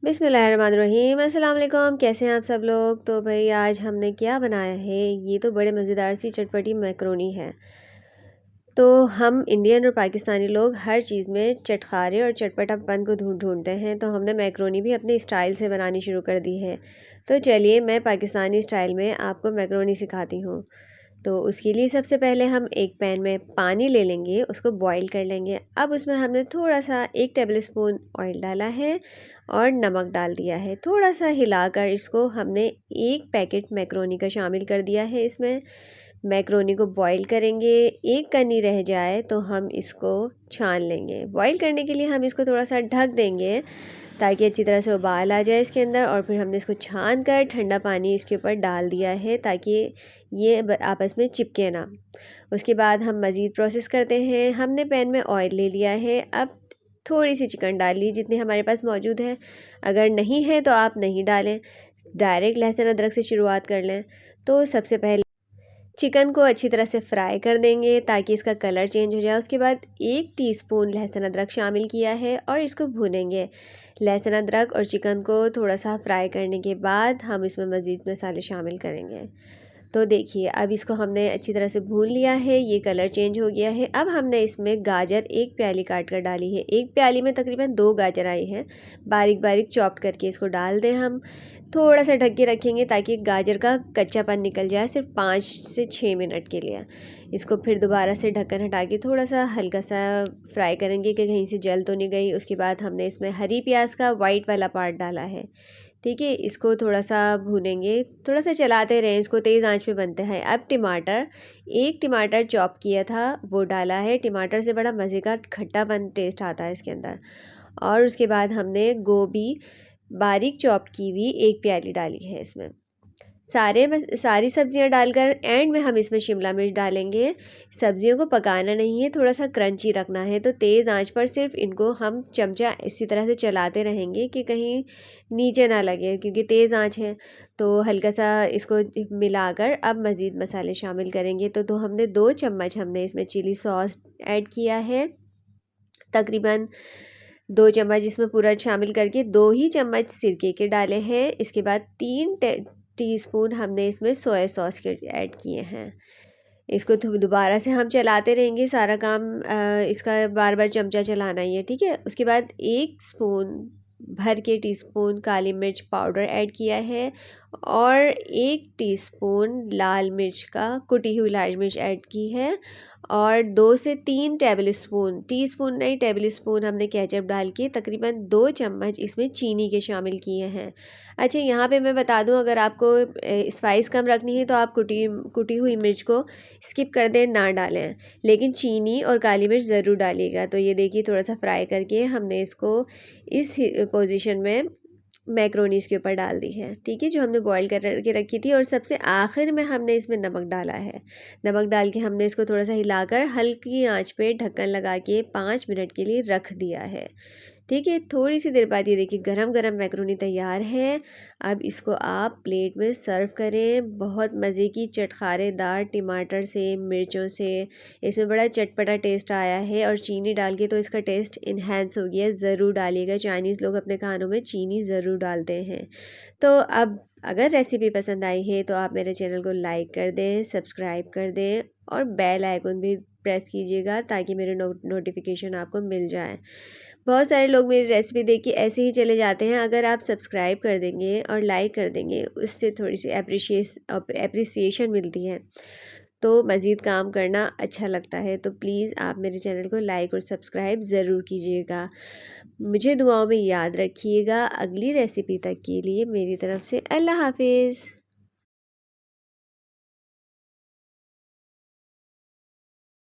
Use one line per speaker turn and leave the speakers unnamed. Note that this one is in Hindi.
बिस्मिल्लाहिर्रहमानिर्रहीम। अस्सलाम वालेकुम। कैसे हैं आप सब लोग। तो भाई आज हमने क्या बनाया है, ये तो बड़े मज़ेदार सी चटपटी मैक्रोनी है। तो हम इंडियन और पाकिस्तानी लोग हर चीज़ में चटखारे और चटपटापन को ढूंढते हैं, तो हमने मैक्रोनी भी अपने स्टाइल से बनानी शुरू कर दी है। तो चलिए मैं पाकिस्तानी स्टाइल में आपको मैक्रोनी सिखाती हूँ। तो उसके लिए सबसे पहले हम एक पैन में पानी ले लेंगे, उसको बॉईल कर लेंगे। अब उसमें हमने थोड़ा सा 1 टेबल स्पून ऑयल डाला है और नमक डाल दिया है। थोड़ा सा हिलाकर इसको हमने 1 पैकेट मैक्रोनी का शामिल कर दिया है इसमें। मैक्रोनी को बॉईल करेंगे, एक कनी रह जाए तो हम इसको छान लेंगे। बॉईल करने के लिए हम इसको थोड़ा सा ढक देंगे ताकि अच्छी तरह से उबाल आ जाए इसके अंदर। और फिर हमने इसको छान कर ठंडा पानी इसके ऊपर डाल दिया है ताकि ये आपस में चिपके ना। उसके बाद हम मज़ीद प्रोसेस करते हैं। हमने पैन में ऑयल ले लिया है। अब थोड़ी सी चिकन डाल ली जितनी हमारे पास मौजूद है। अगर नहीं है तो आप नहीं डालें, डायरेक्ट लहसुन अदरक से शुरुआत कर लें। तो सबसे पहले चिकन को अच्छी तरह से फ्राई कर देंगे ताकि इसका कलर चेंज हो जाए। उसके बाद 1 टीस्पून लहसुन अदरक शामिल किया है और इसको भूनेंगे। लहसुन अदरक और चिकन को थोड़ा सा फ्राई करने के बाद हम इसमें मज़ीद मसाले शामिल करेंगे। तो देखिए अब इसको हमने अच्छी तरह से भून लिया है, ये कलर चेंज हो गया है। अब हमने इसमें गाजर 1 प्याली काट कर डाली है। 1 प्याली में तकरीबन 2 गाजर आई हैं। बारीक बारीक चॉप्ड करके इसको डाल दें हम। थोड़ा सा ढक के रखेंगे ताकि गाजर का कच्चापन निकल जाए, सिर्फ 5 से 6 मिनट के लिए। इसको फिर दोबारा से ढक्कन हटा के थोड़ा सा हल्का सा फ्राई करेंगे कि कहीं से जल तो नहीं गई। उसके बाद हमने इसमें हरी प्याज का वाइट वाला पार्ट डाला है। ठीक है, इसको थोड़ा सा भूनेंगे, थोड़ा सा चलाते रहें, इसको तेज़ आंच पे बनते हैं। अब टमाटर, 1 टमाटर चॉप किया था वो डाला है। टमाटर से बड़ा मज़े का खट्टापन टेस्ट आता है इसके अंदर। और उसके बाद हमने गोभी बारीक चॉप की हुई 1 प्याली डाली है इसमें। सारी सब्जियां डालकर एंड में हम इसमें शिमला मिर्च डालेंगे। सब्जियों को पकाना नहीं है, थोड़ा सा क्रंची रखना है। तो तेज़ आंच पर सिर्फ इनको हम चमचा इसी तरह से चलाते रहेंगे कि कहीं नीचे ना लगे, क्योंकि तेज़ आंच है। तो हल्का सा इसको मिलाकर अब मज़ीद मसाले शामिल करेंगे। तो हमने 2 चम्मच हमने इसमें चिली सॉस ऐड किया है। तकरीबन 2 चम्मच इसमें पूरा शामिल करके 2 ही चम्मच सिरके के डाले हैं। इसके बाद 3 टीस्पून हमने इसमें सोया सॉस के ऐड किए हैं। इसको दोबारा से हम चलाते रहेंगे, सारा काम इसका बार बार चमचा चलाना ही है। ठीक है, उसके बाद 1 स्पून भर के टीस्पून काली मिर्च पाउडर ऐड किया है और 1 टीस्पून लाल मिर्च का कुटी हुई लाल मिर्च ऐड की है। और 2 से 3 टेबल स्पून, टीस्पून नहीं टेबल स्पून, हमने केचप डाल के तकरीबन 2 चम्मच इसमें चीनी के शामिल किए हैं। अच्छा, यहाँ पे मैं बता दूँ, अगर आपको स्पाइस कम रखनी है तो आप कुटी हुई मिर्च को स्किप कर दें, ना डालें, लेकिन चीनी और काली मिर्च ज़रूर डालिएगा। तो ये देखिए थोड़ा सा फ्राई करके हमने इसको इस पोजीशन में मैक्रोनी इसके ऊपर डाल दी है। ठीक है, जो हमने बॉईल कर के रखी थी। और सबसे आखिर में हमने इसमें नमक डाला है। नमक डाल के हमने इसको थोड़ा सा हिलाकर हल्की आंच पे ढक्कन लगा के 5 मिनट के लिए रख दिया है। ठीक है, थोड़ी सी देर बाद ये देखिए गरम गरम मैक्रोनी तैयार है। अब इसको आप प्लेट में सर्व करें। बहुत मज़े की चटखारेदार टमाटर से, मिर्चों से इसमें बड़ा चटपटा टेस्ट आया है। और चीनी डाल के तो इसका टेस्ट इन्हेंस हो गया। ज़रूर डालिएगा, चाइनीज़ लोग अपने खानों में चीनी ज़रूर डालते हैं। तो अब अगर रेसिपी पसंद आई है तो आप मेरे चैनल को लाइक कर दें, सब्सक्राइब कर दें और बेल आइकन भी प्रेस कीजिएगा ताकि मेरे नोटिफिकेशन आपको मिल जाए। बहुत सारे लोग मेरी रेसिपी देख के ऐसे ही चले जाते हैं। अगर आप सब्सक्राइब कर देंगे और लाइक कर देंगे, उससे थोड़ी सी एप्रिसिएशन मिलती है, तो मज़ीद काम करना अच्छा लगता है। तो प्लीज़ आप मेरे चैनल को लाइक और सब्सक्राइब ज़रूर कीजिएगा। मुझे दुआओं में याद रखिएगा। अगली रेसिपी तक के लिए मेरी तरफ से अल्लाह हाफिज़।